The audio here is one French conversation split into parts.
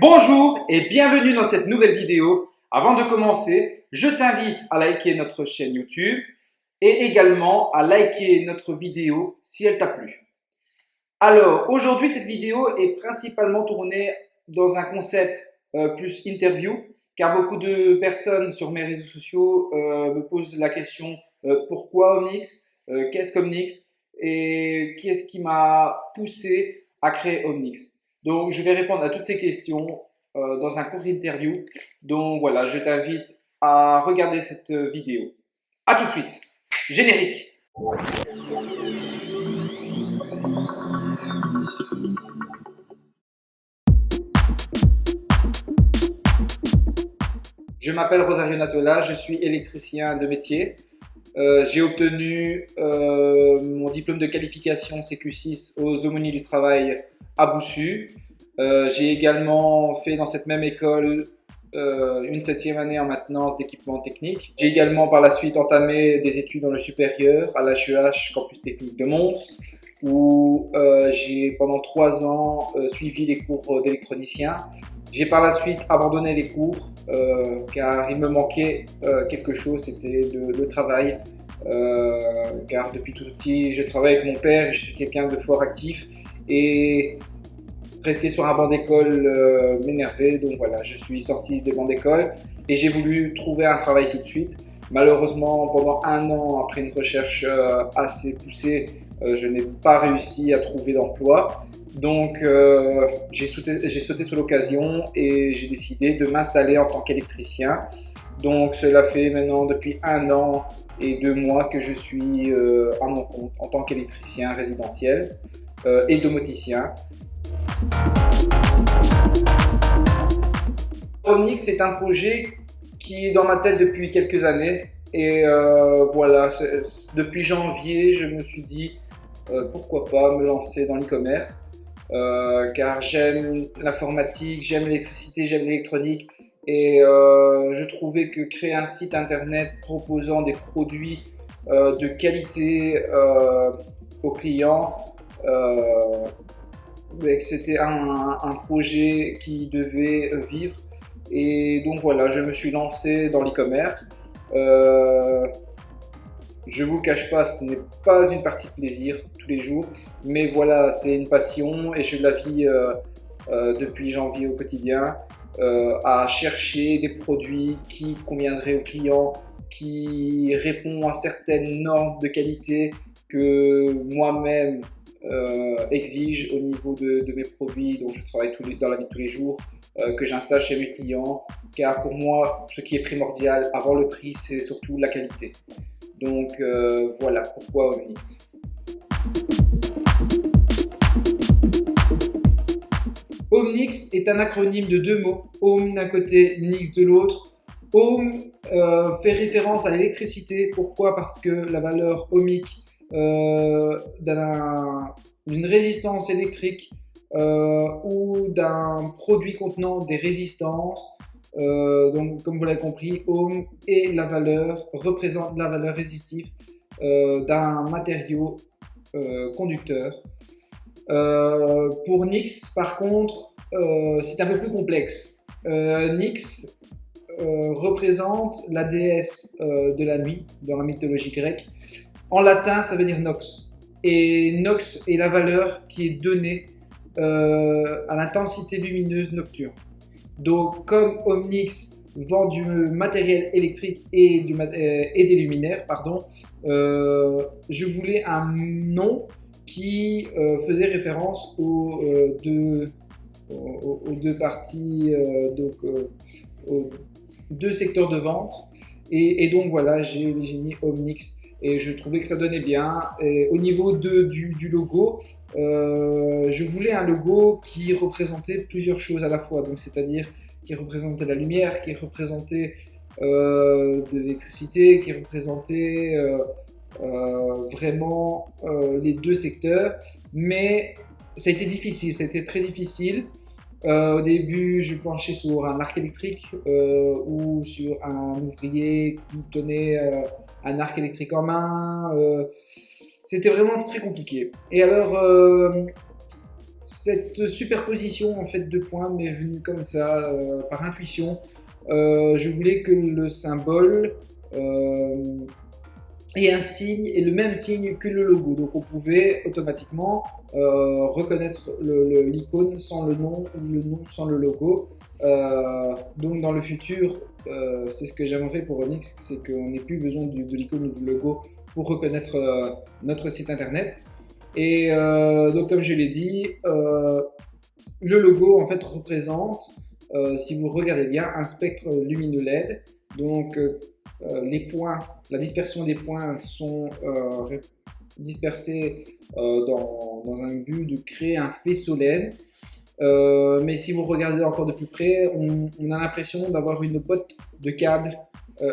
Bonjour et bienvenue dans cette nouvelle vidéo. Avant de commencer, je t'invite à liker notre chaîne YouTube et également à liker notre vidéo si elle t'a plu. Alors, aujourd'hui, cette vidéo est principalement tournée dans un concept plus interview, car beaucoup de personnes sur mes réseaux sociaux me posent la question pourquoi Omnyx, qu'est-ce qu'Omnyx et qui est-ce qui m'a poussé à créer Omnyx. Donc, je vais répondre à toutes ces questions dans un court interview. Donc voilà, je t'invite à regarder cette vidéo. À tout de suite. Générique. Je m'appelle Rosario Natola, je suis électricien de métier. J'ai obtenu mon diplôme de qualification CQ6 aux Aumôniers du Travail à Boussu. J'ai également fait dans cette même école une 7e année en maintenance d'équipement technique. J'ai également par la suite entamé des études dans le supérieur à l'HEH Campus Technique de Mons, où j'ai pendant 3 ans suivi les cours d'électronicien. J'ai par la suite abandonné les cours car il me manquait quelque chose, c'était le travail. Car depuis tout petit, je travaille avec mon père, je suis quelqu'un de fort actif et rester sur un banc d'école m'énervait. Donc voilà, je suis sorti de banc d'école et j'ai voulu trouver un travail tout de suite. Malheureusement, pendant 1 an, après une recherche assez poussée, je n'ai pas réussi à trouver d'emploi. Donc j'ai sauté sur l'occasion et j'ai décidé de m'installer en tant qu'électricien. Donc cela fait maintenant depuis 1 an et 2 mois que je suis à mon compte en tant qu'électricien résidentiel et domoticien. Omnyx est un projet qui est dans ma tête depuis quelques années et voilà, depuis janvier je me suis dit pourquoi pas me lancer dans l'e-commerce. Car j'aime l'informatique, j'aime l'électricité, j'aime l'électronique et je trouvais que créer un site internet proposant des produits de qualité aux clients, c'était un projet qui devait vivre et donc voilà, je me suis lancé dans l'e-commerce. Je vous le cache pas, ce n'est pas une partie de plaisir tous les jours, mais voilà, c'est une passion et je la vis depuis janvier au quotidien à chercher des produits qui conviendraient aux clients, qui répondent à certaines normes de qualité que moi-même exige au niveau de mes produits dont je travaille dans la vie de tous les jours, que j'installe chez mes clients, car pour moi, ce qui est primordial avant le prix, c'est surtout la qualité. Donc voilà pourquoi Omnyx. Omnyx est un acronyme de 2 mots, Om d'un côté, Nyx de l'autre. Ohm fait référence à l'électricité. Pourquoi? Parce que la valeur ohmique d'une résistance électrique ou d'un produit contenant des résistances. Donc, comme vous l'avez compris, ohm représente la valeur résistive d'un matériau conducteur. Pour Nyx, par contre, c'est un peu plus complexe. Nyx représente la déesse de la nuit dans la mythologie grecque. En latin, ça veut dire Nox. Et Nox est la valeur qui est donnée à l'intensité lumineuse nocturne. Donc, comme Omnyx vend du matériel électrique et des luminaires, je voulais un nom qui faisait référence aux deux parties, aux 2 secteurs de vente. Et donc voilà, j'ai mis Omnyx et je trouvais que ça donnait bien. Et au niveau du logo, je voulais un logo qui représentait plusieurs choses à la fois. Donc c'est-à-dire qui représentait la lumière, qui représentait de l'électricité, qui représentait vraiment les 2 secteurs. Mais ça a été difficile, ça a été très difficile. Au début, je planchais sur un arc électrique ou sur un ouvrier qui tenait un arc électrique en main. C'était vraiment très compliqué. Et alors, cette superposition en fait de points m'est venue comme ça, par intuition. Je voulais que le symbole ait un signe et le même signe que le logo. Donc on pouvait automatiquement reconnaître l'icône sans le nom ou le nom sans le logo. Donc dans le futur, c'est ce que j'aimerais pour Onyx, c'est qu'on n'ait plus besoin de l'icône ou du logo pour reconnaître notre site internet. Et donc comme je l'ai dit, le logo en fait représente, si vous regardez bien, un spectre lumineux LED. Donc les points, la dispersion des points sont dispersés dans un but de créer un faisceau LED. Mais si vous regardez encore de plus près, on a l'impression d'avoir une botte de câbles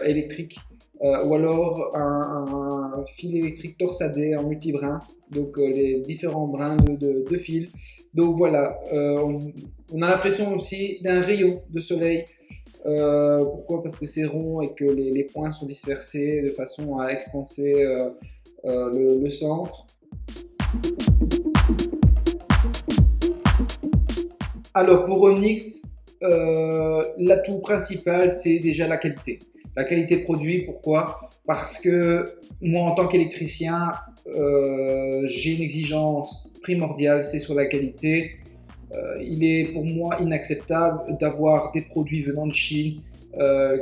électriques ou alors un fil électrique torsadé en multibrin, donc les différents brins de fil. Donc voilà, on a l'impression aussi d'un rayon de soleil. Pourquoi? Parce que c'est rond et que les points sont dispersés de façon à expanser le centre. Alors pour Onyx, l'atout principal c'est déjà la qualité. La qualité de produit, pourquoi? Parce que moi en tant qu'électricien, j'ai une exigence primordiale, c'est sur la qualité. Il est pour moi inacceptable d'avoir des produits venant de Chine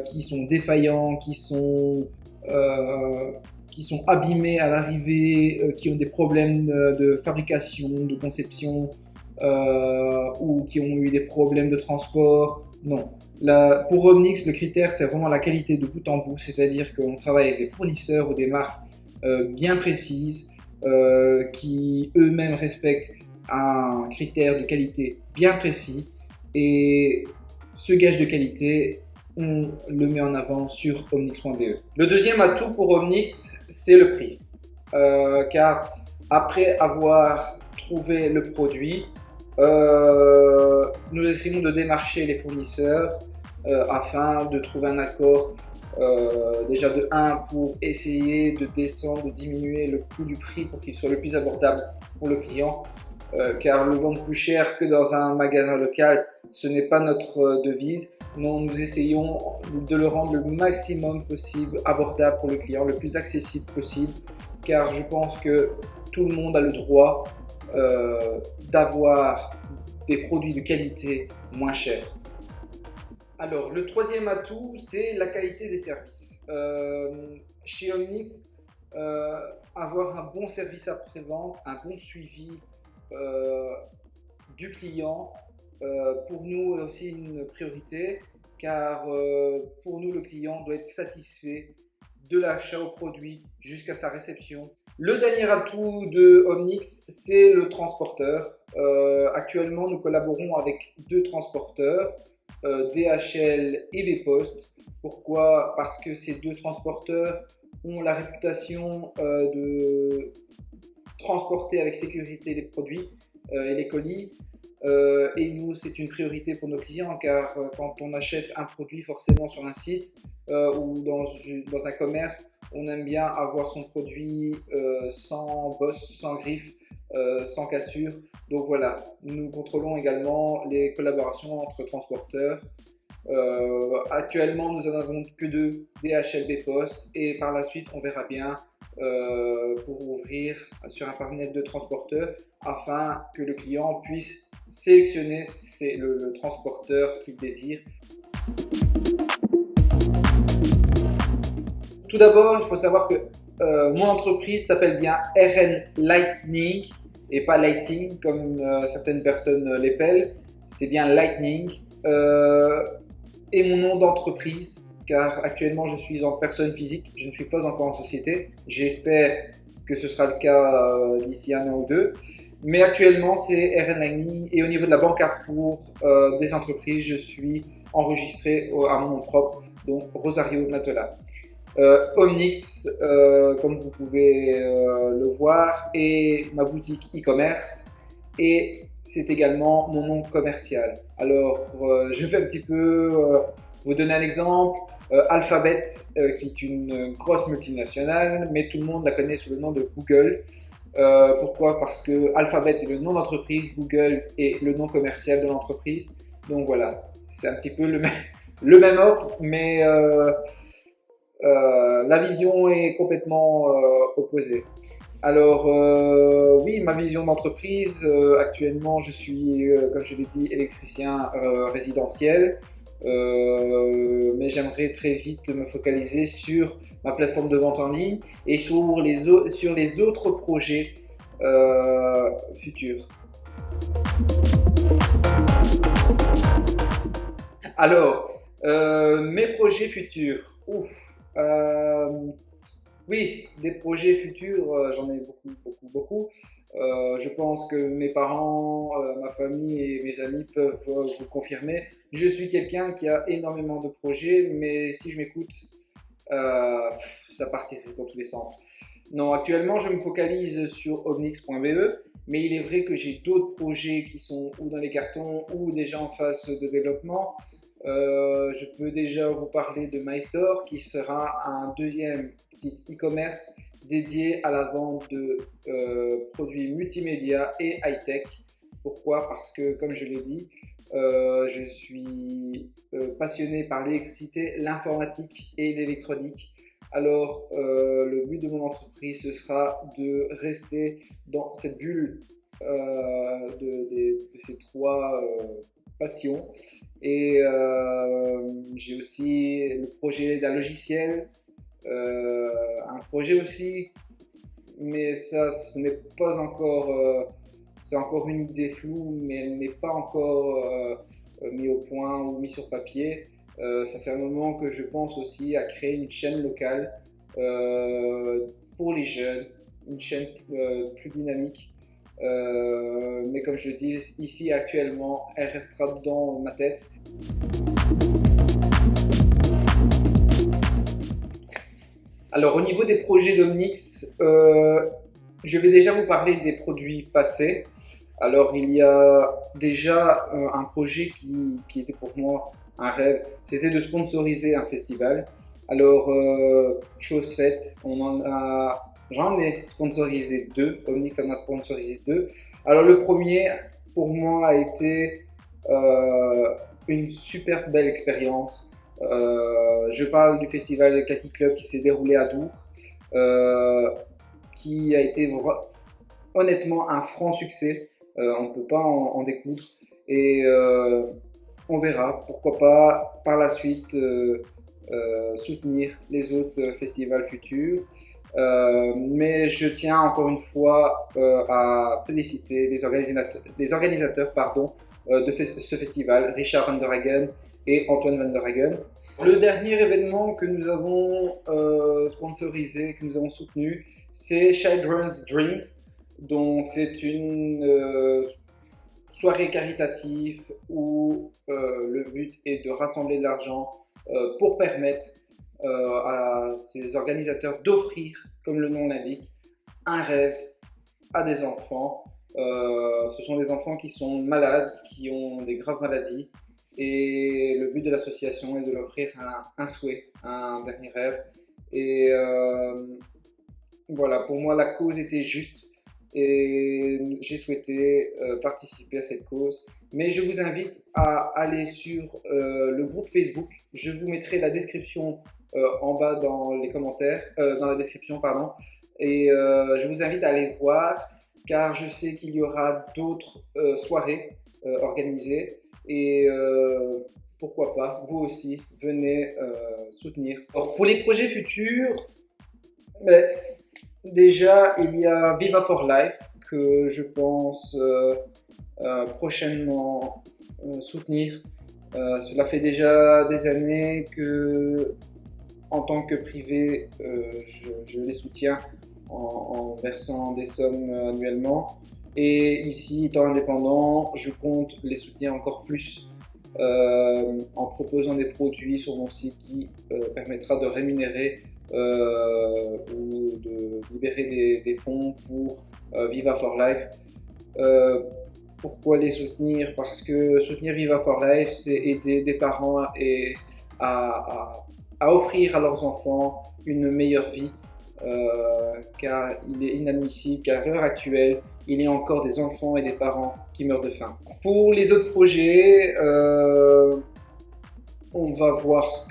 qui sont défaillants, qui sont abîmés à l'arrivée, qui ont des problèmes de fabrication, de conception, ou qui ont eu des problèmes de transport. Non. Pour Onyx, le critère, c'est vraiment la qualité de bout en bout, c'est-à-dire qu'on travaille avec des fournisseurs ou des marques bien précises, qui eux-mêmes respectent un critère de qualité bien précis, et ce gage de qualité, on le met en avant sur omnyx.be. Le deuxième atout pour Onyx, c'est le prix. Car après avoir trouvé le produit, nous essayons de démarcher les fournisseurs afin de trouver un accord, déjà de 1 pour essayer de descendre, de diminuer le coût du prix pour qu'il soit le plus abordable pour le client, car le vendre plus cher que dans un magasin local, ce n'est pas notre devise. Non, nous essayons de le rendre le maximum possible abordable pour le client, le plus accessible possible, car je pense que tout le monde a le droit d'avoir des produits de qualité moins chers. Alors, le troisième atout, c'est la qualité des services. Chez Onyx, avoir un bon service après-vente, un bon suivi du client, pour nous est aussi une priorité, car pour nous, le client doit être satisfait de l'achat au produit jusqu'à sa réception. Le dernier atout de Onyx, c'est le transporteur. Actuellement, nous collaborons avec 2 transporteurs, DHL et Bpost. Pourquoi? Parce que ces 2 transporteurs ont la réputation de transporter avec sécurité les produits et les colis. Et nous, c'est une priorité pour nos clients, car quand on achète un produit forcément sur un site ou dans un commerce, on aime bien avoir son produit sans bosse, sans griffe, sans cassure. Donc voilà, nous contrôlons également les collaborations entre transporteurs. Actuellement, nous n'en avons que 2, DHL, Bpost, et par la suite, on verra bien pour ouvrir sur un panel de transporteurs afin que le client puisse sélectionner le transporteur qu'il désire. Tout d'abord, il faut savoir que mon entreprise s'appelle bien RN Lightning et pas Lighting comme certaines personnes l'épellent. C'est bien Lightning. Et mon nom d'entreprise, car actuellement je suis en personne physique, je ne suis pas encore en société. J'espère que ce sera le cas d'ici 1 an ou 2. Mais actuellement c'est RN Lightning, et au niveau de la banque Carrefour des entreprises, je suis enregistré à mon nom propre, donc Rosario Natola. Onyx, comme vous pouvez le voir, est ma boutique e-commerce, et c'est également mon nom commercial. Alors, je vais un petit peu vous donner un exemple. Alphabet, qui est une grosse multinationale, mais tout le monde la connaît sous le nom de Google. Pourquoi? Parce que Alphabet est le nom d'entreprise, Google est le nom commercial de l'entreprise. Donc voilà, c'est un petit peu le même ordre, mais la vision est complètement opposée. Alors oui, ma vision d'entreprise, actuellement je suis, comme je l'ai dit, électricien résidentiel, mais j'aimerais très vite me focaliser sur ma plateforme de vente en ligne et sur sur les autres projets futurs. Alors, mes projets futurs. Ouf. Oui, des projets futurs, j'en ai beaucoup, beaucoup, beaucoup. Je pense que mes parents, ma famille et mes amis peuvent vous confirmer. Je suis quelqu'un qui a énormément de projets, mais si je m'écoute, ça partirait dans tous les sens. Non, actuellement, je me focalise sur omnix.be, mais il est vrai que j'ai d'autres projets qui sont ou dans les cartons ou déjà en phase de développement. Je peux déjà vous parler de MyStore qui sera un deuxième site e-commerce dédié à la vente de produits multimédia et high-tech. Pourquoi? Parce que, comme je l'ai dit, je suis passionné par l'électricité, l'informatique et l'électronique. Alors, le but de mon entreprise, ce sera de rester dans cette bulle de ces trois passions. Et j'ai aussi le projet d'un logiciel, un projet aussi, mais ça, ce n'est pas encore, c'est encore une idée floue, mais elle n'est pas encore mise au point ou mise sur papier. Ça fait un moment que je pense aussi à créer une chaîne locale pour les jeunes, une chaîne plus dynamique. Mais comme je le dis, ici actuellement, elle restera dans ma tête. Alors au niveau des projets d'Omnix, je vais déjà vous parler des produits passés. Alors il y a déjà un projet qui était pour moi un rêve, c'était de sponsoriser un festival. Alors chose faite, j'en ai sponsorisé deux, Omnix en a sponsorisé deux. Alors le premier pour moi a été une super belle expérience. Je parle du festival Kaki Club qui s'est déroulé à Dour, qui a été honnêtement un franc succès. On ne peut pas en découdre et on verra, pourquoi pas par la suite soutenir les autres festivals futurs. Mais je tiens encore une fois à féliciter les organisateurs de ce festival, Richard Van der Hagen et Antoine Van der Hagen. Le dernier événement que nous avons sponsorisé, que nous avons soutenu, c'est Children's Dreams. Donc c'est une soirée caritative où le but est de rassembler de l'argent pour permettre à ces organisateurs d'offrir, comme le nom l'indique, un rêve à des enfants. Ce sont des enfants qui sont malades, qui ont des graves maladies, et le but de l'association est de leur offrir un souhait, un dernier rêve. Et voilà, pour moi la cause était juste et j'ai souhaité participer à cette cause. Mais je vous invite à aller sur le groupe Facebook. Je vous mettrai la description en bas dans les commentaires, dans la description, pardon. Et je vous invite à aller voir car je sais qu'il y aura d'autres soirées organisées. Et pourquoi pas, vous aussi, venez soutenir. Alors, pour les projets futurs, déjà, il y a Viva for Life que je pense prochainement soutenir. Cela fait déjà des années que, en tant que privé, je les soutiens en versant des sommes annuellement. Et ici, étant indépendant, je compte les soutenir encore plus en proposant des produits sur mon site qui permettra de rémunérer ou de libérer des fonds pour Viva for Life. Pourquoi les soutenir? Parce que soutenir Viva for Life, c'est aider des parents à offrir à leurs enfants une meilleure vie. car il est inadmissible qu'à l'heure actuelle, il y ait encore des enfants et des parents qui meurent de faim. Pour les autres projets, on va voir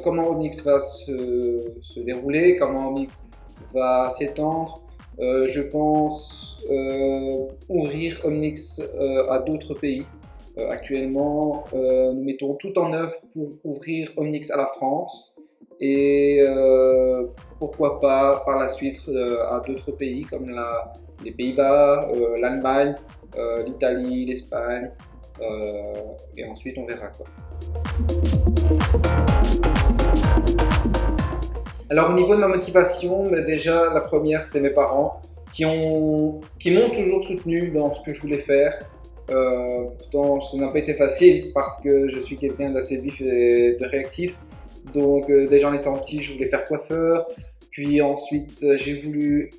comment Omnix va se dérouler, comment Omnix va s'étendre. Je pense ouvrir Omnix à d'autres pays. Actuellement, nous mettons tout en œuvre pour ouvrir Omnix à la France et pourquoi pas par la suite à d'autres pays comme les Pays-Bas, l'Allemagne, l'Italie, l'Espagne et ensuite on verra quoi. Alors au niveau de ma motivation, déjà la première c'est mes parents qui m'ont toujours soutenu dans ce que je voulais faire. Pourtant ça n'a pas été facile parce que je suis quelqu'un d'assez vif et de réactif. Donc déjà en étant petit je voulais faire coiffeur, puis ensuite j'ai voulu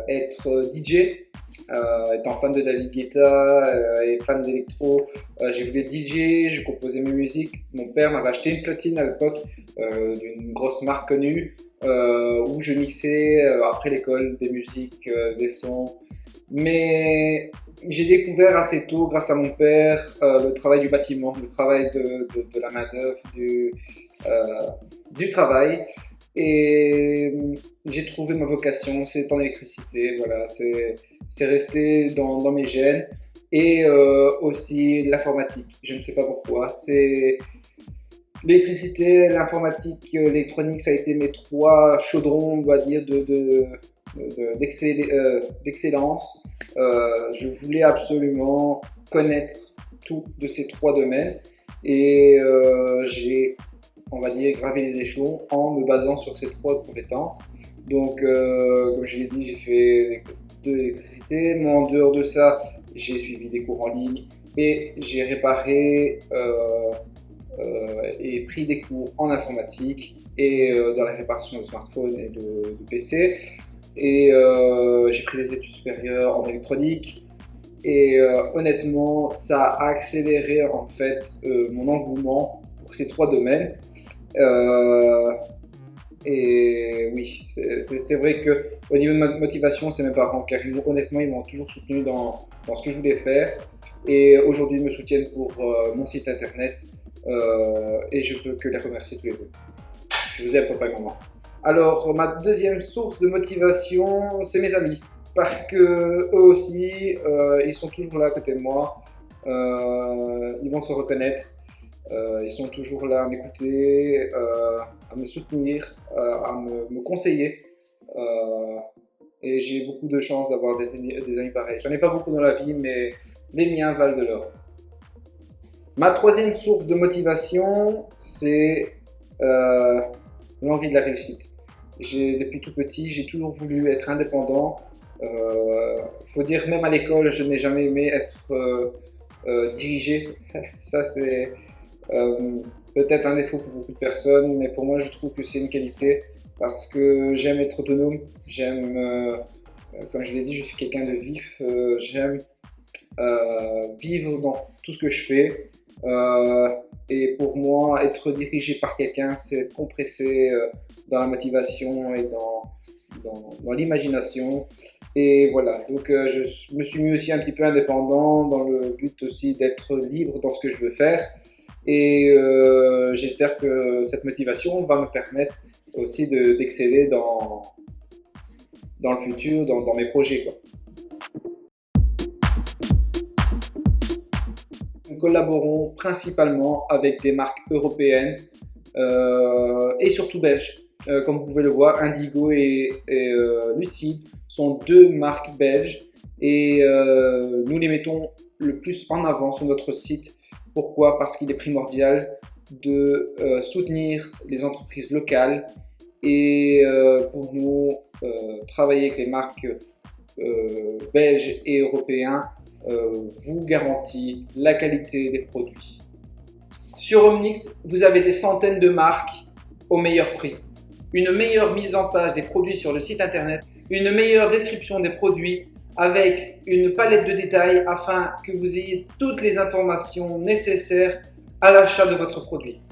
être DJ. Étant fan de David Guetta et fan d'électro, j'ai voulu être DJ, je composais mes musiques. Mon père m'avait acheté une platine à l'époque d'une grosse marque connue où je mixais après l'école des musiques, des sons. Mais j'ai découvert assez tôt, grâce à mon père, le travail du bâtiment, le travail de la main-d'œuvre, du travail. Et j'ai trouvé ma vocation, c'est en électricité, voilà, c'est resté dans mes gènes. Et aussi l'informatique, je ne sais pas pourquoi. C'est l'électricité, l'informatique, l'électronique, ça a été mes trois chaudrons, on va dire, d'excellence. Je voulais absolument connaître tout de ces trois domaines et j'ai, on va dire, gravé les échelons en me basant sur ces trois compétences. Donc, comme je l'ai dit, j'ai fait de l'électricité, mais en dehors de ça, j'ai suivi des cours en ligne et j'ai réparé et pris des cours en informatique et dans la réparation de smartphones et de PC. Et j'ai pris des études supérieures en électronique et honnêtement ça a accéléré en fait mon engouement pour ces trois domaines et oui, c'est vrai que au niveau de ma motivation c'est mes parents car honnêtement ils m'ont toujours soutenu dans ce que je voulais faire et aujourd'hui ils me soutiennent pour mon site internet et je peux que les remercier tous les deux. Je vous aime papa et maman. Alors, ma deuxième source de motivation, c'est mes amis. Parce que eux aussi, ils sont toujours là à côté de moi. Ils vont se reconnaître. Ils sont toujours là à m'écouter, à me soutenir, à me conseiller. Et j'ai beaucoup de chance d'avoir des amis pareils. J'en ai pas beaucoup dans la vie, mais les miens valent de l'or. Ma troisième source de motivation, c'est l'envie de la réussite. Depuis tout petit, j'ai toujours voulu être indépendant. Faut dire, même à l'école, je n'ai jamais aimé être dirigé. Ça, c'est peut-être un défaut pour beaucoup de personnes, mais pour moi, je trouve que c'est une qualité parce que j'aime être autonome. J'aime, comme je l'ai dit, je suis quelqu'un de vif. J'aime vivre dans tout ce que je fais. Et pour moi, être dirigé par quelqu'un, c'est être compressé dans la motivation et dans l'imagination. Et voilà, donc je me suis mis aussi un petit peu indépendant dans le but aussi d'être libre dans ce que je veux faire. Et j'espère que cette motivation va me permettre aussi d'exceller dans le futur, dans mes projets, quoi. Nous collaborons principalement avec des marques européennes et surtout belges. Comme vous pouvez le voir, Indigo et Lucide sont deux marques belges et nous les mettons le plus en avant sur notre site. Pourquoi? Parce qu'il est primordial de soutenir les entreprises locales et pour nous, travailler avec les marques belges et européens vous garantit la qualité des produits. Sur Omnix, vous avez des centaines de marques au meilleur prix, une meilleure mise en page des produits sur le site internet, une meilleure description des produits avec une palette de détails afin que vous ayez toutes les informations nécessaires à l'achat de votre produit.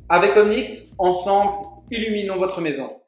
Avec Omnix, ensemble, illuminons votre maison.